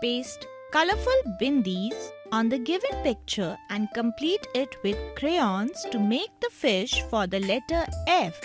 Paste colorful bindis on the given picture and complete it with crayons to make the fish for the letter F.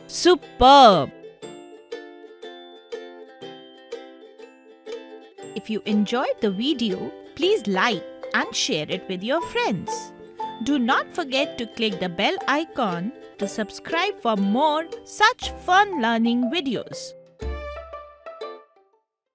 Superb! If you enjoyed the video, please like and share it with your friends. Do not forget to click the bell icon to subscribe for more such fun learning videos.